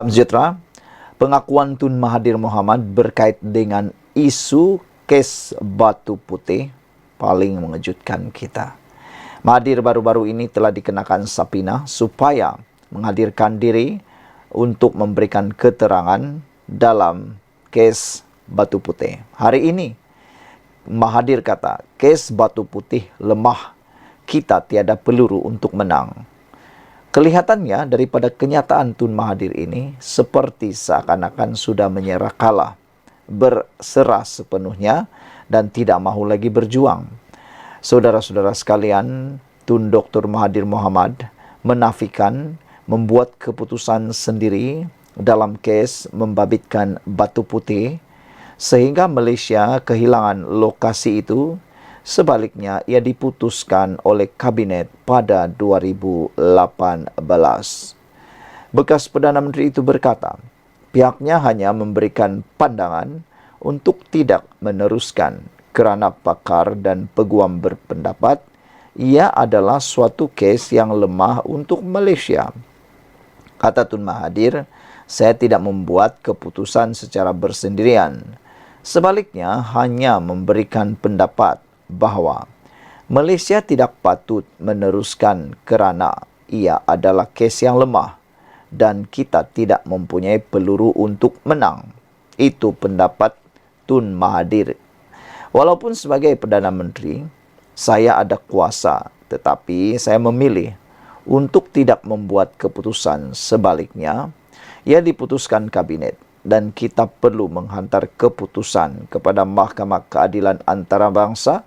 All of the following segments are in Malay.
Sejahtera, pengakuan Tun Mahathir Mohamad berkait dengan isu kes Batu Putih paling mengejutkan kita. Mahathir baru-baru ini telah dikenakan sapina supaya menghadirkan diri untuk memberikan keterangan dalam kes Batu Putih. Hari ini, Mahathir kata, kes Batu Putih lemah, kita tiada peluru untuk menang. Kelihatannya daripada kenyataan Tun Mahathir ini seperti seakan-akan sudah menyerah kalah, berserah sepenuhnya dan tidak mahu lagi berjuang. Saudara-saudara sekalian, Tun Dr. Mahathir Mohamad menafikan membuat keputusan sendiri dalam kes membabitkan Batu Putih sehingga Malaysia kehilangan lokasi itu. Sebaliknya, ia diputuskan oleh Kabinet pada 2018. Bekas Perdana Menteri itu berkata, pihaknya hanya memberikan pandangan untuk tidak meneruskan kerana pakar dan peguam berpendapat ia adalah suatu kes yang lemah untuk Malaysia. Kata Tun Mahathir, saya tidak membuat keputusan secara bersendirian. Sebaliknya, hanya memberikan pendapat bahawa Malaysia tidak patut meneruskan kerana ia adalah kes yang lemah dan kita tidak mempunyai peluru untuk menang. Itu pendapat Tun Mahathir. Walaupun sebagai Perdana Menteri, saya ada kuasa, tetapi saya memilih untuk tidak membuat keputusan. Sebaliknya, ia diputuskan Kabinet dan kita perlu menghantar keputusan kepada Mahkamah Keadilan Antarabangsa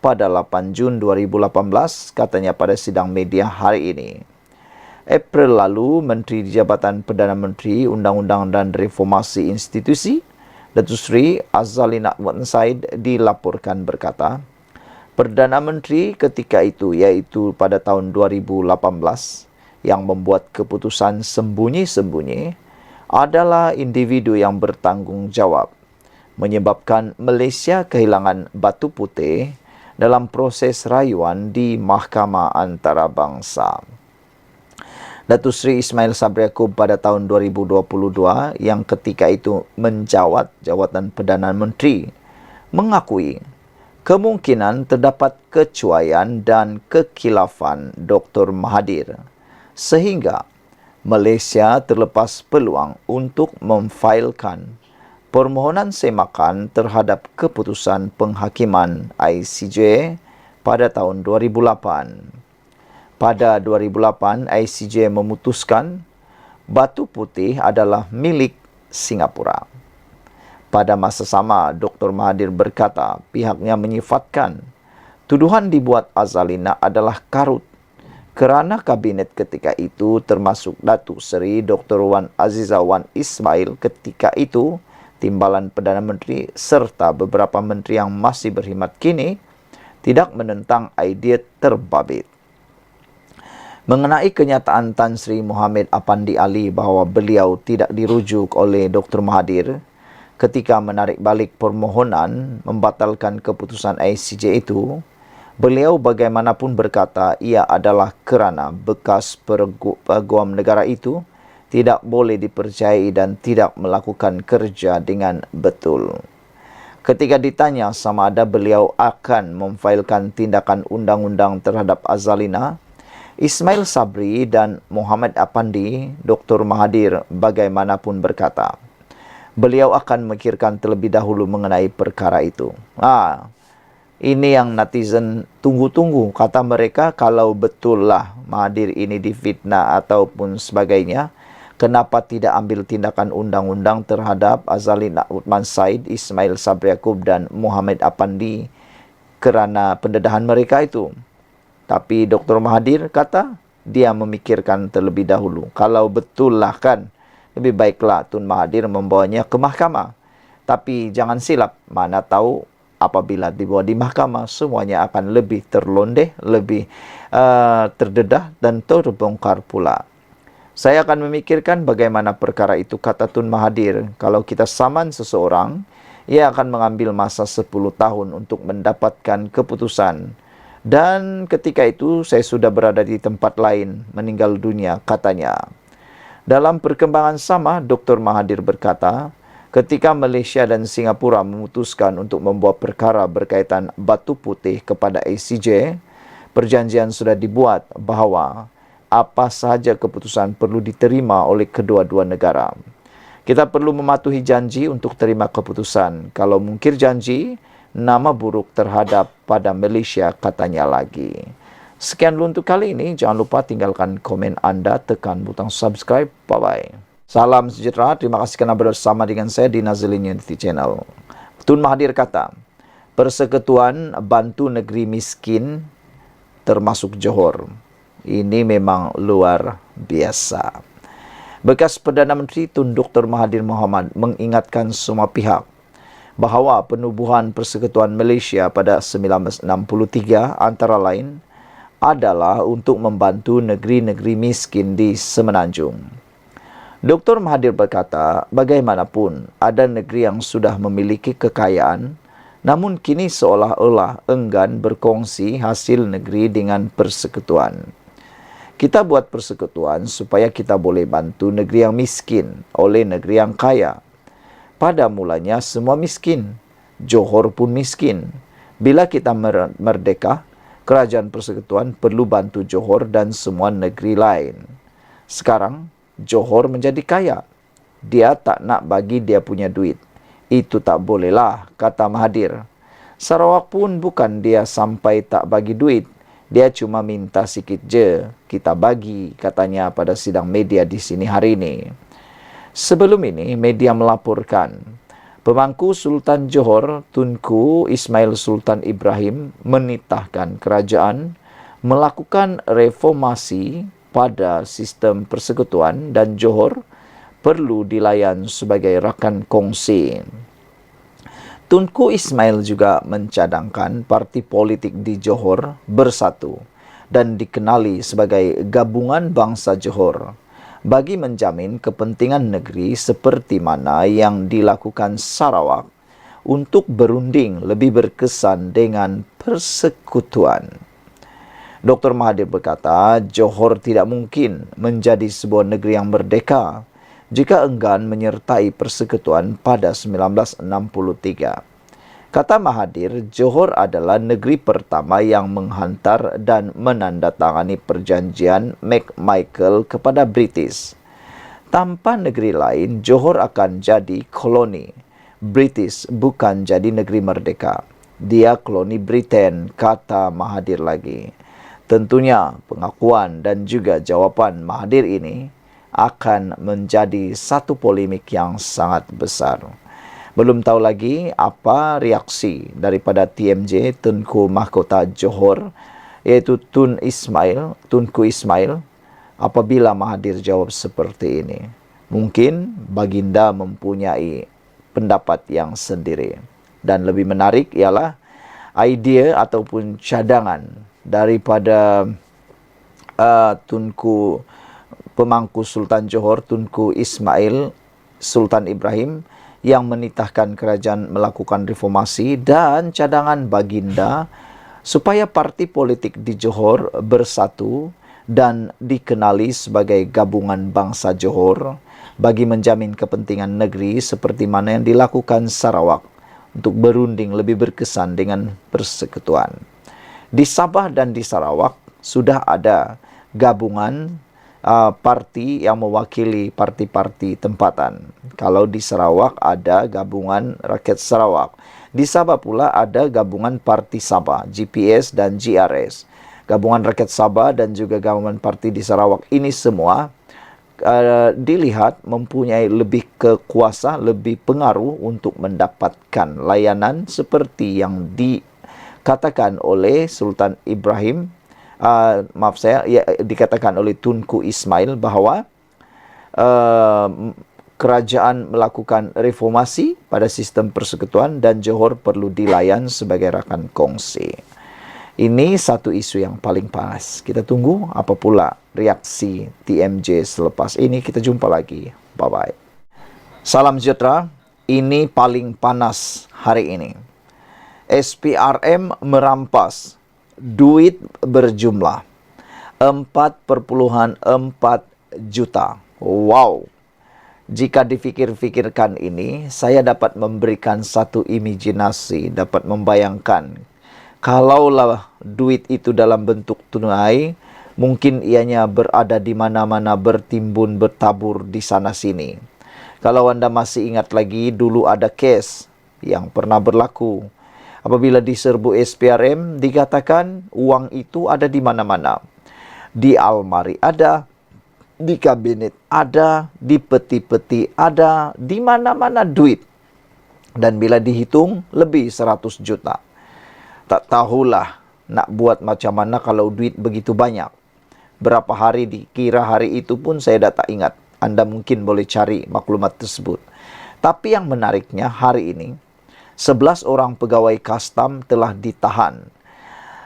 pada 8 Jun 2018, katanya pada sidang media hari ini. April lalu, Menteri di Jabatan Perdana Menteri Undang-Undang dan Reformasi Institusi, Datuk Seri Azalina Wan Said dilaporkan berkata, Perdana Menteri ketika itu, iaitu pada tahun 2018, yang membuat keputusan sembunyi-sembunyi adalah individu yang bertanggungjawab, menyebabkan Malaysia kehilangan Batu Putih dalam proses rayuan di Mahkamah Antarabangsa. Datuk Seri Ismail Sabri Yaakob pada tahun 2022 yang ketika itu menjawat jawatan Perdana Menteri mengakui kemungkinan terdapat kecuaian dan kekhilafan Dr. Mahathir sehingga Malaysia terlepas peluang untuk memfailkan permohonan semakan terhadap keputusan penghakiman ICJ pada tahun 2008. Pada 2008, ICJ memutuskan Batu Putih adalah milik Singapura. Pada masa sama, Dr. Mahathir berkata pihaknya menyifatkan tuduhan dibuat Azalina adalah karut kerana Kabinet ketika itu termasuk Datuk Seri Dr. Wan Azizah Wan Ismail ketika itu Timbalan Perdana Menteri serta beberapa menteri yang masih berkhidmat kini tidak menentang idea terbabit. Mengenai kenyataan Tan Sri Mohamed Apandi Ali bahawa beliau tidak dirujuk oleh Dr. Mahathir ketika menarik balik permohonan membatalkan keputusan ICJ itu, beliau bagaimanapun berkata ia adalah kerana bekas peguam negara itu tidak boleh dipercayai dan tidak melakukan kerja dengan betul. Ketika ditanya sama ada beliau akan memfailkan tindakan undang-undang terhadap Azalina, Ismail Sabri dan Muhammad Apandi, Dr. Mahathir bagaimanapun berkata, beliau akan memikirkan terlebih dahulu mengenai perkara itu. Ini yang netizen tunggu-tunggu. Kata mereka, kalau betullah Mahathir ini difitnah ataupun sebagainya, kenapa tidak ambil tindakan undang-undang terhadap Azalina Uthman Said, Ismail Sabri Yaakob dan Muhammad Apandi kerana pendedahan mereka itu. Tapi Dr. Mahathir kata dia memikirkan terlebih dahulu. Kalau betullah kan, lebih baiklah Tun Mahathir membawanya ke mahkamah. Tapi jangan silap, mana tahu apabila dibawa di mahkamah, semuanya akan lebih terlondeh, lebih terdedah dan terbongkar pula. Saya akan memikirkan bagaimana perkara itu, kata Tun Mahathir. Kalau kita saman seseorang, ia akan mengambil masa 10 tahun untuk mendapatkan keputusan. Dan ketika itu saya sudah berada di tempat lain, meninggal dunia, katanya. Dalam perkembangan sama, Dr. Mahathir berkata, ketika Malaysia dan Singapura memutuskan untuk membawa perkara berkaitan batu putih kepada ICJ, perjanjian sudah dibuat bahawa apa sahaja keputusan perlu diterima oleh kedua-dua negara. Kita perlu mematuhi janji untuk terima keputusan. Kalau mungkir janji, nama buruk terhadap pada Malaysia, katanya lagi. Sekian dulu untuk kali ini. Jangan lupa tinggalkan komen anda, tekan butang subscribe. Bye-bye. Salam sejahtera. Terima kasih kerana bersama dengan saya di Nazilin Unity Channel. Tun Mahathir kata, persekutuan bantu negeri miskin termasuk Johor. Ini memang luar biasa. Bekas Perdana Menteri Tun Dr. Mahathir Mohamad mengingatkan semua pihak bahawa penubuhan Persekutuan Malaysia pada 1963 antara lain adalah untuk membantu negeri-negeri miskin di Semenanjung. Dr. Mahathir berkata, bagaimanapun ada negeri yang sudah memiliki kekayaan, namun kini seolah-olah enggan berkongsi hasil negeri dengan persekutuan. Kita buat persekutuan supaya kita boleh bantu negeri yang miskin oleh negeri yang kaya. Pada mulanya semua miskin. Johor pun miskin. Bila kita merdeka, kerajaan persekutuan perlu bantu Johor dan semua negeri lain. Sekarang, Johor menjadi kaya. Dia tak nak bagi dia punya duit. Itu tak bolehlah, kata Mahathir. Sarawak pun bukan dia sampai tak bagi duit. Dia cuma minta sikit je, kita bagi, katanya pada sidang media di sini hari ini. Sebelum ini, media melaporkan, pemangku Sultan Johor, Tunku Ismail Sultan Ibrahim, menitahkan kerajaan melakukan reformasi pada sistem persekutuan dan Johor perlu dilayan sebagai rakan kongsi. Tunku Ismail juga mencadangkan parti politik di Johor bersatu dan dikenali sebagai Gabungan Bangsa Johor bagi menjamin kepentingan negeri seperti mana yang dilakukan Sarawak untuk berunding lebih berkesan dengan persekutuan. Dr. Mahathir berkata, Johor tidak mungkin menjadi sebuah negeri yang merdeka jika enggan menyertai persekutuan pada 1963. Kata Mahathir, Johor adalah negeri pertama yang menghantar dan menandatangani perjanjian McMichael kepada British. Tanpa negeri lain, Johor akan jadi koloni. British bukan jadi negeri merdeka. Dia koloni Britain, kata Mahathir lagi. Tentunya pengakuan dan juga jawapan Mahathir ini akan menjadi satu polemik yang sangat besar. Belum tahu lagi apa reaksi daripada TMJ, Tunku Mahkota Johor, iaitu Tunku Ismail, apabila Mahathir jawab seperti ini. Mungkin baginda mempunyai pendapat yang sendiri. Dan lebih menarik ialah idea ataupun cadangan daripada Tunku pemangku Sultan Johor, Tunku Ismail Sultan Ibrahim, yang menitahkan kerajaan melakukan reformasi dan cadangan baginda supaya parti politik di Johor bersatu dan dikenali sebagai Gabungan Bangsa Johor bagi menjamin kepentingan negeri seperti mana yang dilakukan Sarawak untuk berunding lebih berkesan dengan persekutuan. Di Sabah dan di Sarawak sudah ada gabungan parti yang mewakili parti-parti tempatan. Kalau di Sarawak ada Gabungan Rakyat Sarawak. Di Sabah pula ada Gabungan Parti Sabah, GPS dan GRS. Gabungan Rakyat Sabah dan juga Gabungan Parti di Sarawak ini semua dilihat mempunyai lebih kekuasa, lebih pengaruh untuk mendapatkan layanan seperti yang dikatakan oleh Sultan Ibrahim, dikatakan oleh Tunku Ismail bahawa kerajaan melakukan reformasi pada sistem persekutuan dan Johor perlu dilayan sebagai rakan kongsi. Ini satu isu yang paling panas. Kita tunggu apa pula reaksi TMJ selepas ini. Kita jumpa lagi. Bye-bye. Salam sejahtera. Ini paling panas hari ini. SPRM merampas duit berjumlah 4,4 juta. Wow, jika dipikir-pikirkan ini, saya dapat memberikan satu imajinasi, dapat membayangkan. Kalaulah duit itu dalam bentuk tunai, mungkin ianya berada di mana-mana, bertimbun, bertabur di sana-sini. Kalau Anda masih ingat lagi, dulu ada kes yang pernah berlaku. Apabila diserbu SPRM, dikatakan uang itu ada di mana-mana. Di almari ada, di kabinet ada, di peti-peti ada, di mana-mana duit. Dan bila dihitung, lebih 100 juta. Tak tahulah nak buat macam mana kalau duit begitu banyak. Berapa hari dikira hari itu pun saya tak ingat. Anda mungkin boleh cari maklumat tersebut. Tapi yang menariknya hari ini, 11 orang pegawai kastam telah ditahan.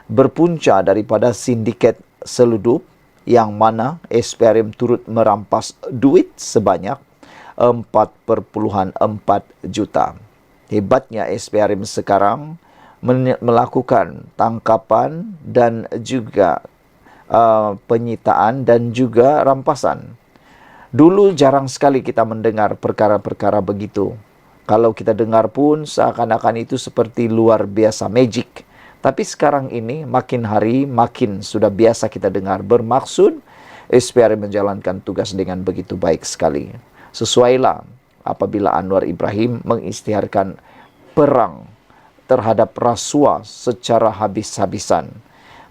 Berpunca daripada sindiket seludup yang mana SPRM turut merampas duit sebanyak 4,4 juta. Hebatnya SPRM sekarang melakukan tangkapan dan juga penyitaan dan juga rampasan. Dulu jarang sekali kita mendengar perkara-perkara begitu. Kalau kita dengar pun seakan-akan itu seperti luar biasa magic. Tapi sekarang ini makin hari makin sudah biasa kita dengar. Bermaksud SPRM menjalankan tugas dengan begitu baik sekali. Sesuailah apabila Anwar Ibrahim mengisytiharkan perang terhadap rasuah secara habis-habisan.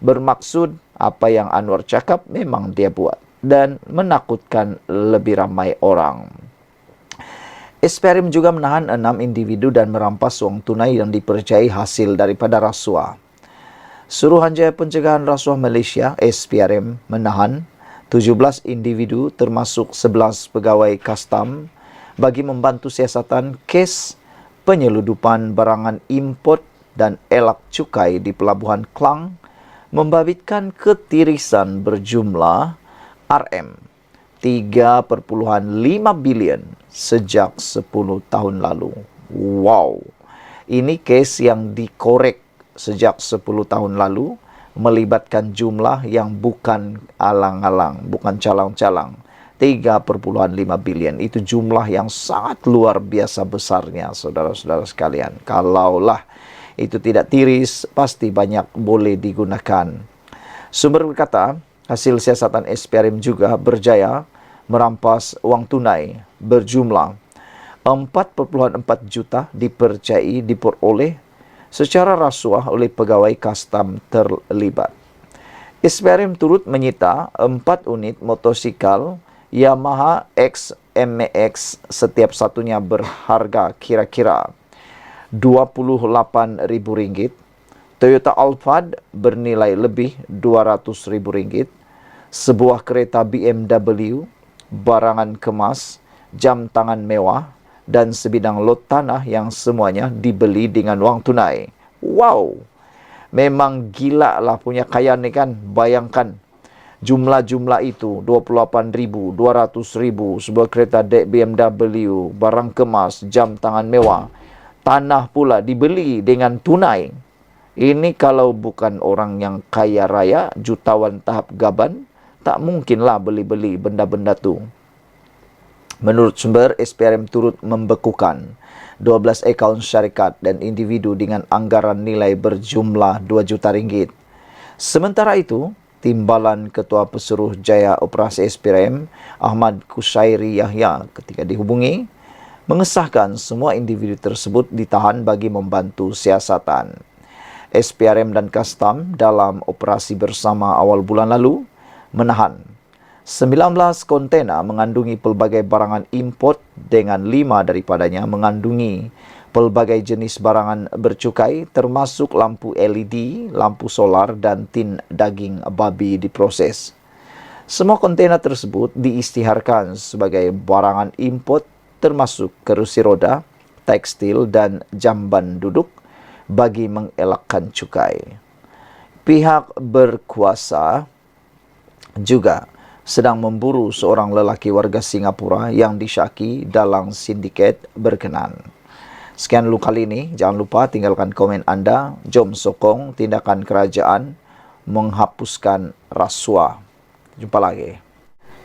Bermaksud apa yang Anwar cakap memang dia buat dan menakutkan lebih ramai orang. SPRM juga menahan 6 individu dan merampas wang tunai yang dipercayai hasil daripada rasuah. Suruhanjaya Pencegahan Rasuah Malaysia SPRM menahan 17 individu termasuk 11 pegawai kastam bagi membantu siasatan kes penyeludupan barangan import dan elak cukai di Pelabuhan Klang membabitkan ketirisan berjumlah RM3,5 bilion sejak 10 tahun lalu. Wow, ini kes yang dikorek sejak 10 tahun lalu, melibatkan jumlah yang bukan alang-alang, bukan calang-calang. 3,5 bilion, itu jumlah yang sangat luar biasa besarnya, saudara-saudara sekalian. Kalaulah itu tidak tiris, pasti banyak boleh digunakan. Sumber berkata, hasil siasatan SPRM juga berjaya merampas wang tunai berjumlah 4,4 juta dipercayai diperoleh secara rasuah oleh pegawai kastam terlibat. SPRM turut menyita 4 unit motosikal Yamaha XMAX setiap satunya berharga kira-kira RM28,000, Toyota Alphard bernilai lebih RM200,000, sebuah kereta BMW, barangan kemas, jam tangan mewah, dan sebidang lot tanah yang semuanya dibeli dengan wang tunai. Wow, memang gila lah punya kaya ni kan. Bayangkan jumlah-jumlah itu, 28,000, 200,000, sebuah kereta BMW, barang kemas, jam tangan mewah, tanah pula dibeli dengan tunai. Ini kalau bukan orang yang kaya raya, jutawan tahap gaban, tak mungkinlah beli-beli benda-benda tu. Menurut sumber, SPRM turut membekukan 12 akaun syarikat dan individu dengan anggaran nilai berjumlah RM2 juta. Sementara itu, Timbalan Ketua Pesuruh Jaya Operasi SPRM, Ahmad Kushairi Yahya, ketika dihubungi, mengesahkan semua individu tersebut ditahan bagi membantu siasatan. SPRM dan Kastam dalam operasi bersama awal bulan lalu menahan 19 kontena mengandungi pelbagai barangan import dengan 5 daripadanya mengandungi pelbagai jenis barangan bercukai termasuk lampu LED, lampu solar dan tin daging babi diproses. Semua kontena tersebut diisytiharkan sebagai barangan import termasuk kerusi roda, tekstil dan jamban duduk bagi mengelakkan cukai. Pihak berkuasa juga sedang memburu seorang lelaki warga Singapura yang disyaki dalam sindiket berkenan. Sekian dulu kali ini, jangan lupa tinggalkan komen anda. Jom sokong tindakan kerajaan menghapuskan rasuah. Jumpa lagi.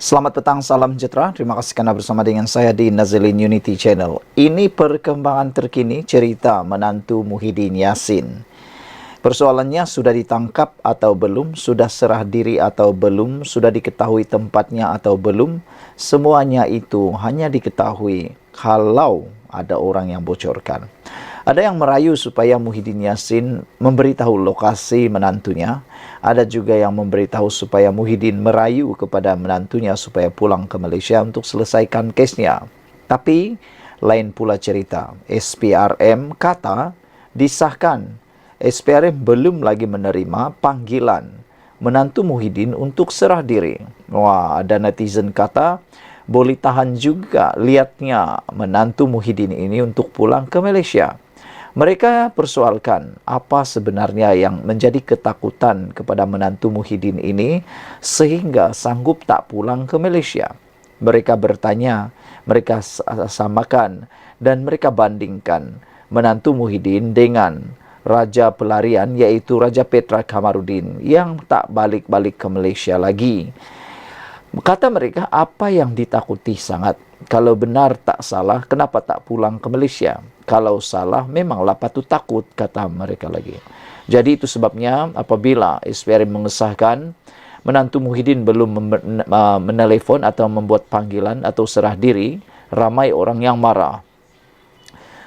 Selamat petang, salam sejahtera. Terima kasih kerana bersama dengan saya di Nazilin Unity Channel. Ini perkembangan terkini cerita menantu Muhyiddin Yassin. Persoalannya, sudah ditangkap atau belum, sudah serah diri atau belum, sudah diketahui tempatnya atau belum. Semuanya itu hanya diketahui kalau ada orang yang bocorkan. Ada yang merayu supaya Muhyiddin Yassin memberitahu lokasi menantunya. Ada juga yang memberitahu supaya Muhyiddin merayu kepada menantunya supaya pulang ke Malaysia untuk selesaikan kesnya. Tapi lain pula cerita. SPRM kata disahkan. SPRM belum lagi menerima panggilan menantu Muhyiddin untuk serah diri. Wah, ada netizen kata boleh tahan juga lihatnya menantu Muhyiddin ini untuk pulang ke Malaysia. Mereka persoalkan apa sebenarnya yang menjadi ketakutan kepada menantu Muhyiddin ini sehingga sanggup tak pulang ke Malaysia. Mereka bertanya, mereka samakan dan mereka bandingkan menantu Muhyiddin dengan Raja Pelarian iaitu Raja Petra Kamarudin yang tak balik-balik ke Malaysia lagi. Kata mereka, apa yang ditakuti sangat? Kalau benar tak salah, kenapa tak pulang ke Malaysia? Kalau salah, memanglah patut takut, kata mereka lagi. Jadi itu sebabnya apabila SPRM mengesahkan menantu Muhyiddin belum menelefon atau membuat panggilan atau serah diri, ramai orang yang marah.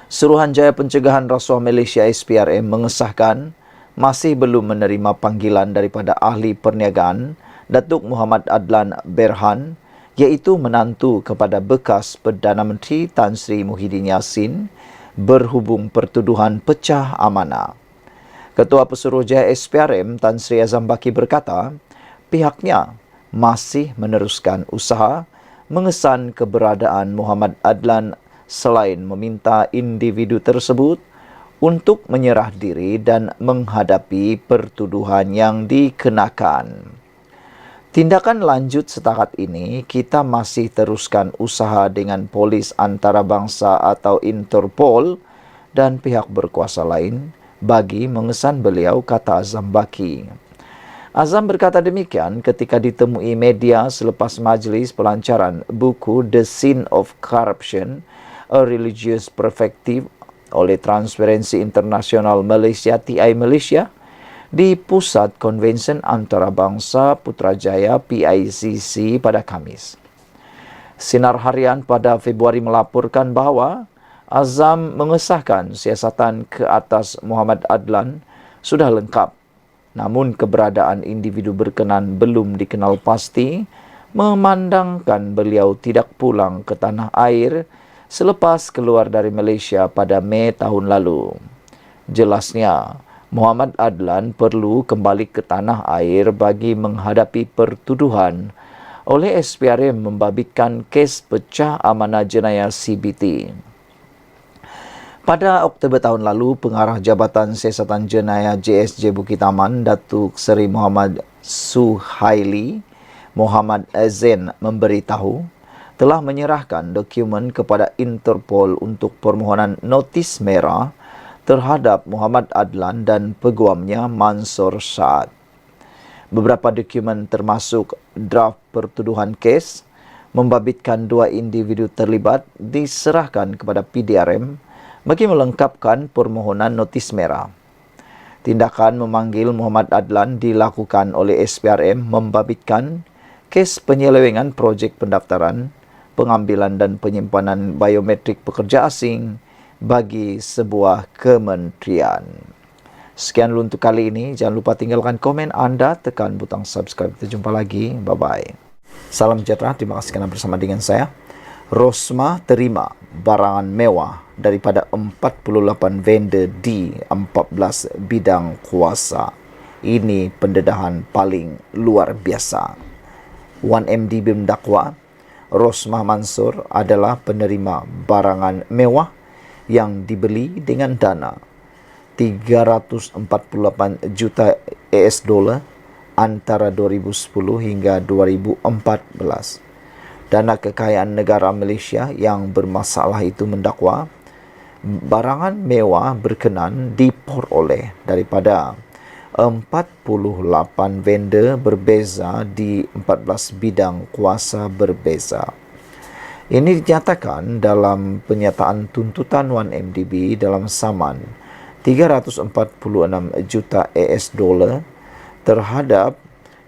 Suruhanjaya Pencegahan Rasuah Malaysia SPRM mengesahkan masih belum menerima panggilan daripada ahli perniagaan Datuk Muhammad Adlan Berhan, iaitu menantu kepada bekas Perdana Menteri Tan Sri Muhyiddin Yassin berhubung pertuduhan pecah amanah. Ketua Pesuruhjaya SPRM Tan Sri Azam Baki berkata, pihaknya masih meneruskan usaha mengesan keberadaan Muhammad Adlan selain meminta individu tersebut untuk menyerah diri dan menghadapi pertuduhan yang dikenakan. Tindakan lanjut setakat ini, kita masih teruskan usaha dengan polis antarabangsa atau Interpol dan pihak berkuasa lain bagi mengesan beliau, kata Azam Baki. Azam berkata demikian ketika ditemui media selepas majlis pelancaran buku The Sin of Corruption, A Religious Perspective oleh Transparency International Malaysia TI Malaysia di Pusat Konvensyen Antarabangsa Putrajaya PICC pada Khamis. Sinar Harian pada Februari melaporkan bahawa Azam mengesahkan siasatan ke atas Muhammad Adlan sudah lengkap, namun keberadaan individu berkenan belum dikenal pasti, memandangkan beliau tidak pulang ke tanah air selepas keluar dari Malaysia pada Mei tahun lalu. Jelasnya, Muhammad Adlan perlu kembali ke tanah air bagi menghadapi pertuduhan oleh SPRM membabitkan kes pecah amanah jenayah CBT. Pada Oktober tahun lalu, Pengarah Jabatan Siasatan Jenayah JSJ Bukit Aman, Datuk Seri Muhammad Suhaili Muhammad Zain memberitahu telah menyerahkan dokumen kepada Interpol untuk permohonan notis merah terhadap Muhammad Adlan dan peguamnya Mansur Saad. Beberapa dokumen termasuk draft pertuduhan kes membabitkan dua individu terlibat diserahkan kepada PDRM bagi melengkapkan permohonan notis merah. Tindakan memanggil Muhammad Adlan dilakukan oleh SPRM membabitkan kes penyelewengan projek pendaftaran, pengambilan dan penyimpanan biometrik pekerja asing bagi sebuah kementerian. Sekian dulu untuk kali ini. Jangan lupa tinggalkan komen anda, tekan butang subscribe. Kita jumpa lagi. Bye-bye. Salam sejahtera. Terima kasih kerana bersama dengan saya. Rosmah terima barangan mewah daripada 48 vendor di 14 bidang kuasa. Ini pendedahan paling luar biasa. 1MD mendakwa Rosmah Mansur adalah penerima barangan mewah yang dibeli dengan dana 348 juta US dollar antara 2010 hingga 2014. Dana Kekayaan Negara Malaysia yang bermasalah itu mendakwa barangan mewah berkenan diperoleh daripada 48 vendor berbeza di 14 bidang kuasa berbeza. Ini dinyatakan dalam penyataan tuntutan 1MDB dalam saman 346 juta AS dolar terhadap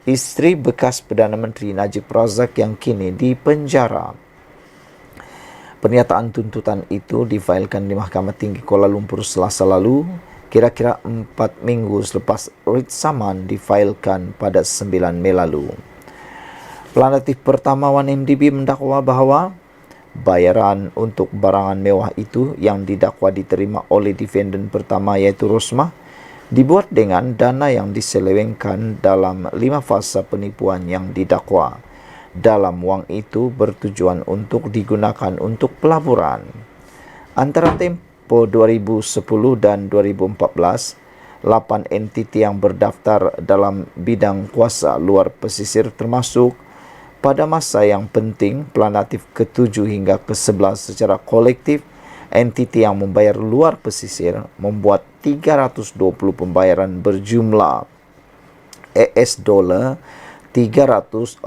isteri bekas Perdana Menteri Najib Razak yang kini dipenjara. Pernyataan tuntutan itu difailkan di Mahkamah Tinggi Kuala Lumpur Selasa lalu, kira-kira 4 minggu selepas writ saman difailkan pada 9 Mei lalu. Plaintiff pertama 1MDB mendakwa bahawa bayaran untuk barangan mewah itu yang didakwa diterima oleh defendant pertama iaitu Rosmah dibuat dengan dana yang diselewengkan dalam 5 fasa penipuan yang didakwa. Dalam wang itu bertujuan untuk digunakan untuk pelaburan. Antara tempoh 2010 dan 2014, 8 entiti yang berdaftar dalam bidang kuasa luar pesisir termasuk pada masa yang penting plaintiff ke-7 hingga ke-11 secara kolektif, entiti yang membayar luar pesisir membuat 320 pembayaran berjumlah AS dolar 346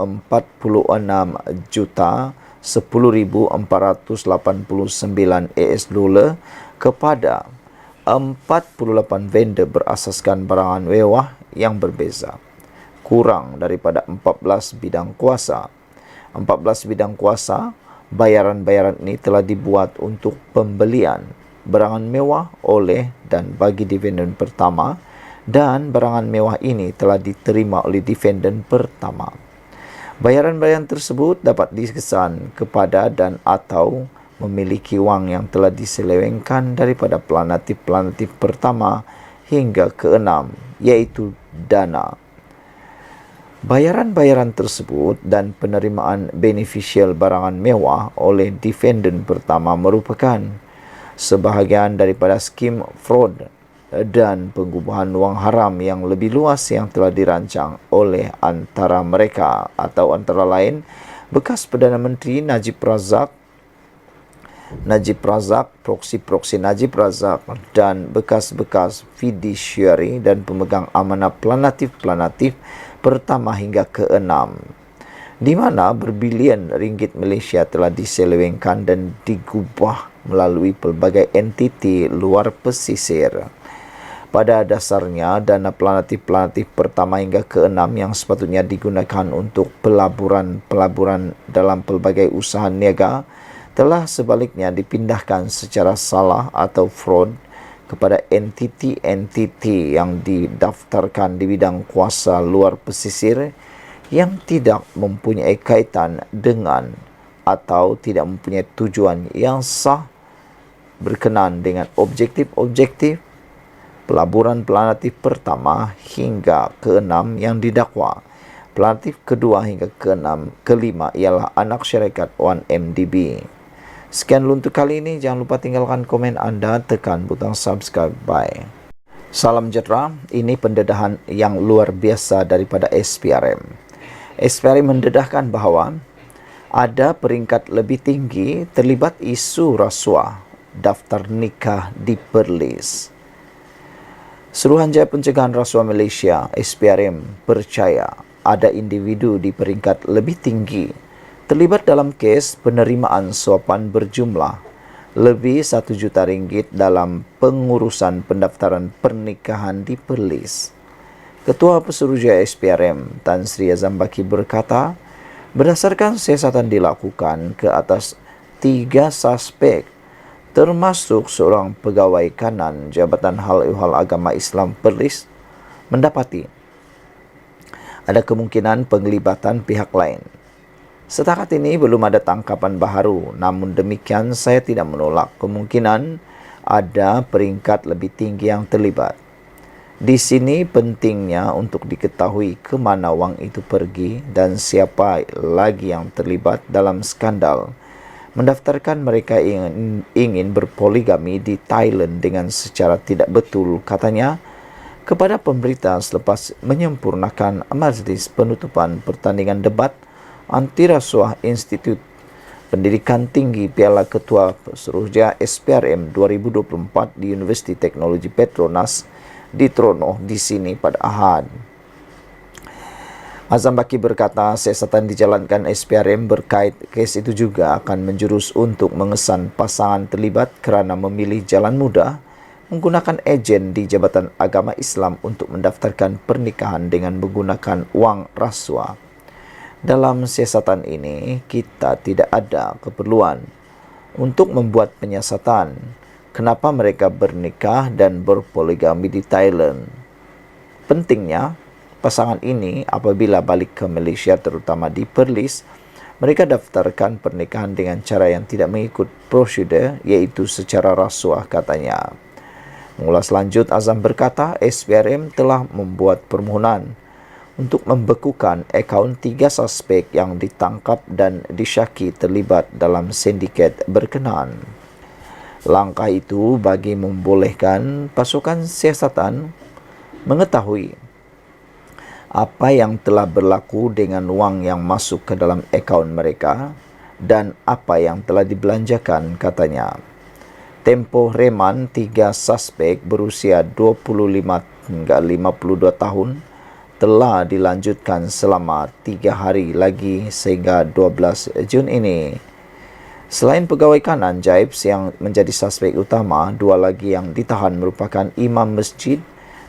juta 10.489 AS dolar kepada 48 vendor berasaskan barangan mewah yang berbeza, kurang daripada 14 bidang kuasa. 14 bidang kuasa, bayaran-bayaran ini telah dibuat untuk pembelian barangan mewah oleh dan bagi defendant pertama, dan barangan mewah ini telah diterima oleh defendant pertama. Bayaran-bayaran tersebut dapat dikesan kepada dan atau memiliki wang yang telah diselewengkan daripada plaintiff pertama hingga ke-6, iaitu dana. Bayaran-bayaran tersebut dan penerimaan beneficial barangan mewah oleh defendant pertama merupakan sebahagian daripada skim fraud dan pengubuhan wang haram yang lebih luas yang telah dirancang oleh antara mereka atau antara lain bekas Perdana Menteri Najib Razak, proksi-proksi Najib Razak dan bekas-bekas fiduciary dan pemegang amanah plaintiff pertama hingga ke-6, di mana berbilion ringgit Malaysia telah diselewengkan dan digubah melalui pelbagai entiti luar pesisir. Pada dasarnya, dana plaintiff pertama hingga ke-6 yang sepatutnya digunakan untuk pelaburan dalam pelbagai usaha niaga telah sebaliknya dipindahkan secara salah atau fraud kepada entiti-entiti yang didaftarkan di bidang kuasa luar pesisir yang tidak mempunyai kaitan dengan atau tidak mempunyai tujuan yang sah berkenaan dengan objektif-objektif pelaburan plaintiff pertama hingga ke-6 yang didakwa. Plaintiff kedua hingga ke-5 ialah anak syarikat 1MDB. Sekian dulu untuk kali ini. Jangan lupa tinggalkan komen anda, tekan butang subscribe. Bye. Salam sejahtera. Ini pendedahan yang luar biasa daripada SPRM. SPRM mendedahkan bahawa ada peringkat lebih tinggi terlibat isu rasuah daftar nikah di Perlis. Suruhanjaya Pencegahan Rasuah Malaysia (SPRM) percaya ada individu di peringkat lebih tinggi terlibat dalam kes penerimaan suapan berjumlah lebih RM1 juta dalam pengurusan pendaftaran pernikahan di Perlis. Ketua Pesuruhjaya SPRM Tan Sri Azam Baki berkata, berdasarkan siasatan dilakukan ke atas 3 suspek termasuk seorang pegawai kanan Jabatan Hal Ehwal Agama Islam Perlis mendapati ada kemungkinan penglibatan pihak lain. Setakat ini belum ada tangkapan baharu, namun demikian saya tidak menolak kemungkinan ada peringkat lebih tinggi yang terlibat. Di sini pentingnya untuk diketahui ke mana wang itu pergi dan siapa lagi yang terlibat dalam skandal mendaftarkan mereka ingin berpoligami di Thailand dengan secara tidak betul, katanya, kepada pemberita selepas menyempurnakan majlis penutupan pertandingan debat anti rasuah Institut Pendidikan Tinggi Piala Ketua Pesuruhjaya SPRM 2024 di Universiti Teknologi Petronas di Tronoh di sini pada Ahad. Azam Baki berkata siasatan dijalankan SPRM berkait kes itu juga akan menjurus untuk mengesan pasangan terlibat kerana memilih jalan mudah menggunakan ejen di Jabatan Agama Islam untuk mendaftarkan pernikahan dengan menggunakan wang rasuah. Dalam siasatan ini, kita tidak ada keperluan untuk membuat penyiasatan kenapa mereka bernikah dan berpoligami di Thailand. Pentingnya, pasangan ini apabila balik ke Malaysia terutama di Perlis, mereka daftarkan pernikahan dengan cara yang tidak mengikut prosedur iaitu secara rasuah, katanya. Mengulas lanjut, Azam berkata SPRM telah membuat permohonan untuk membekukan akaun 3 suspek yang ditangkap dan disyaki terlibat dalam sindiket berkenaan. Langkah itu bagi membolehkan pasukan siasatan mengetahui apa yang telah berlaku dengan wang yang masuk ke dalam akaun mereka dan apa yang telah dibelanjakan, katanya. Tempoh reman 3 suspek berusia 25 hingga 52 tahun telah dilanjutkan selama 3 hari lagi sehingga 12 Jun ini. Selain pegawai kanan Jaibs yang menjadi suspek utama, 2 lagi yang ditahan merupakan imam masjid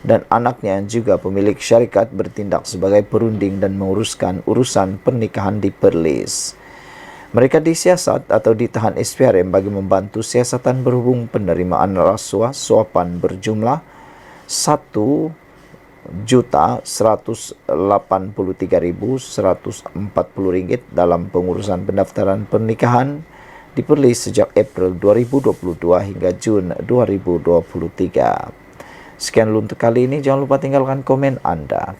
dan anaknya juga pemilik syarikat bertindak sebagai perunding dan menguruskan urusan pernikahan di Perlis. Mereka disiasat atau ditahan SPRM bagi membantu siasatan berhubung penerimaan rasuah suapan berjumlah Rp1.183.140 dalam pengurusan pendaftaran pernikahan di Perlis sejak April 2022 hingga Jun 2023. Sekian dulu untuk kali ini, jangan lupa tinggalkan komen Anda.